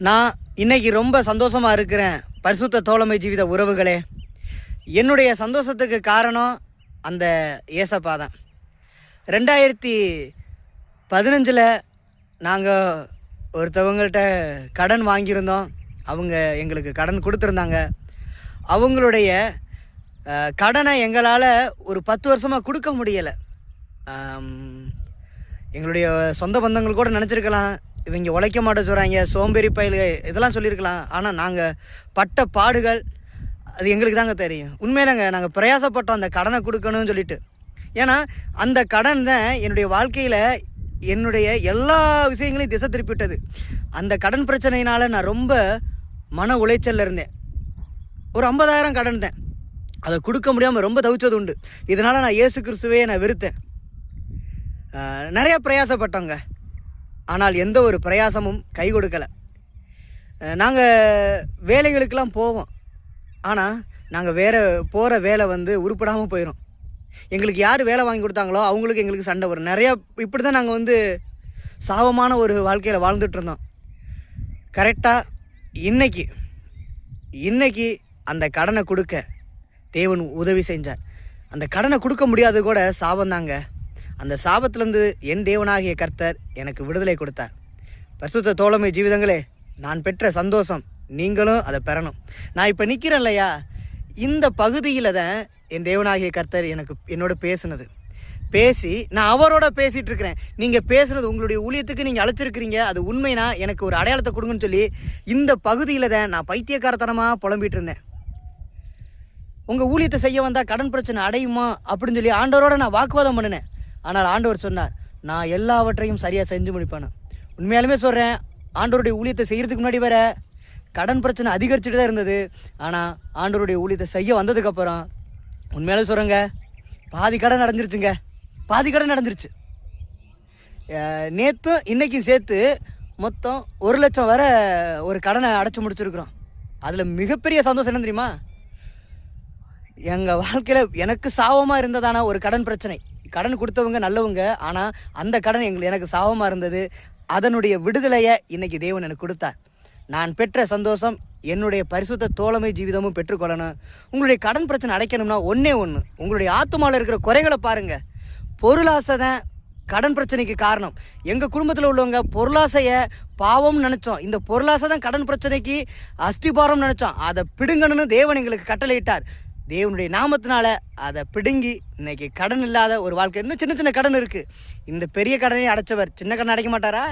நான் இன்னைக்கு ரொம்ப சந்தோஷமாக இருக்கிறேன். பரிசுத்த தோழமை ஜீவித உறவுகளே, என்னுடைய சந்தோஷத்துக்கு காரணம் அந்த ஏசப்பா தான். 2015 நாங்கள் ஒருத்தவங்கள்ட்ட கடன் வாங்கியிருந்தோம். அவங்க எங்களுக்கு கடன் கொடுத்துருந்தாங்க. அவங்களுடைய கடனை எங்களால் ஒரு 10 வருஷமாக கொடுக்க முடியலை. எங்களுடைய சொந்த பந்தங்கள் கூட நினச்சிருக்கலாம், இவங்க உழைக்க மாட்ட சொல்கிறாங்க, சோம்பேறி பயில்க, இதெல்லாம் சொல்லியிருக்கலாம். ஆனால் நாங்கள் பட்ட பாடுகள் அது எங்களுக்கு தாங்க தெரியும். உண்மையிலங்க நாங்கள் பிரயாசப்பட்டோம் அந்த கடனை கொடுக்கணும்னு சொல்லிட்டு. ஏன்னா அந்த கடன் தான் என்னுடைய வாழ்க்கையில் என்னுடைய எல்லா விஷயங்களையும் திசை திருப்பிவிட்டது. அந்த கடன் பிரச்சனையினால் நான் ரொம்ப மன உளைச்சலில் இருந்தேன். ஒரு 50,000 கடன் தான், அதை கொடுக்க முடியாமல் ரொம்ப தவிச்சது உண்டு. இதனால் நான் இயேசு கிறிஸ்துவே நான் வெறுத்தேன். நிறையா பிரயாசப்பட்டோங்க, ஆனால் எந்த ஒரு பிரயாசமும் கை கொடுக்கலை. நாங்கள் வேலைகளுக்கெல்லாம் போவோம், ஆனால் நாங்கள் போகிற வேலை உருப்படாமல் போயிடும். எங்களுக்கு யார் வேலை வாங்கி கொடுத்தாங்களோ அவங்களுக்கு எங்களுக்கு சண்டை வரும். நிறையா இப்படி தான் நாங்கள் சாபமான ஒரு வாழ்க்கையில் வாழ்ந்துட்டுருந்தோம். கரெக்டாக இன்னைக்கு அந்த கடனை கொடுக்க தேவன் உதவி செஞ்சார். அந்த கடனை கொடுக்க முடியாது கூட சாபந்தாங்க. அந்த சாபத்திலேருந்து என் தேவனாகிய கர்த்தர் எனக்கு விடுதலை கொடுத்தார். பரிசுத்த தோழமை ஜீவிதங்களே, நான் பெற்ற சந்தோஷம் நீங்களும் அதை பெறணும். நான் இப்போ நிற்கிறேன் இல்லையா, இந்த பகுதியில் தான் என் தேவனாகிய கர்த்தர் என்னோட பேசி நான் அவரோட பேசிகிட்டு இருக்கிறேன். நீங்கள் பேசுனது உங்களுடைய ஊழியத்துக்கு நீங்கள் அழைச்சிருக்கிறீங்க, அது உண்மைனா எனக்கு ஒரு அடையாளத்தை கொடுங்கன்னு சொல்லி இந்த பகுதியில் தான் நான் பைத்தியக்காரத்தனமாக புலம்பிகிட்டு இருந்தேன். உங்கள் ஊழியத்தை செய்ய வந்தால் கடன் பிரச்சனை அடையுமா அப்படின்னு சொல்லி ஆண்டவரோட நான் வாக்குவாதம் பண்ணினேன். ஆனால் ஆண்டவர் சொன்னார், நான் எல்லாவற்றையும் சரியாக செஞ்சு முடிப்பேன். உண்மையாலுமே சொல்கிறேன், ஆண்டவருடைய ஊழியத்தை செய்கிறதுக்கு முன்னாடி வேற கடன் பிரச்சனை அதிகரிச்சுட்டு தான் இருந்தது. ஆனால் ஆண்டவருடைய ஊழியத்தை செய்ய வந்ததுக்கப்புறம் உண்மையாலே சொல்கிறேங்க, பாதி கடன் நடந்துருச்சு. நேற்றும் இன்றைக்கும் சேர்த்து மொத்தம் 1 லட்சம் வரை ஒரு கடனை அடைச்சி முடிச்சிருக்கிறோம். அதில் மிகப்பெரிய சந்தோஷம் என்ன தெரியுமா, எங்கள் வாழ்க்கையில் எனக்கு சாபமாக இருந்ததான ஒரு கடன் பிரச்சனை. கடன் கொடுத்தவங்க நல்லவங்க, ஆனால் அந்த கடன் எனக்கு சாபமாக இருந்தது. அதனுடைய விடுதலையை இன்றைக்கி தேவன் எனக்கு கொடுத்தார். நான் பெற்ற சந்தோஷம் என்னுடைய பரிசுத்த தோழமை ஜீவிதமும் பெற்றுக்கொள்ளணும். உங்களுடைய கடன் பிரச்சனை அடைக்கணும்னா ஒன்றே ஒன்று, உங்களுடைய ஆத்துமாவில் இருக்கிற குறைகளை பாருங்கள். பொருளாசை தான் கடன் பிரச்சனைக்கு காரணம். எங்கள் குடும்பத்தில் உள்ளவங்க பொருளாசையை பாவம்னு நினச்சோம். இந்த பொருளாசை தான் கடன் பிரச்சனைக்கு அஸ்திபாரம் நினச்சோம். அதை பிடுங்கணும்னு தேவன் எங்களுக்கு கட்டளையிட்டார். தேவனுடைய நாமத்தினால அதை பிடுங்கி இன்னைக்கு கடன் இல்லாத ஒரு வாழ்க்கை. இன்னும் சின்ன சின்ன கடன் இருக்குது. இந்த பெரிய கடனையும் அடைச்சவர் சின்ன கடன் அடைக்க மாட்டாரா?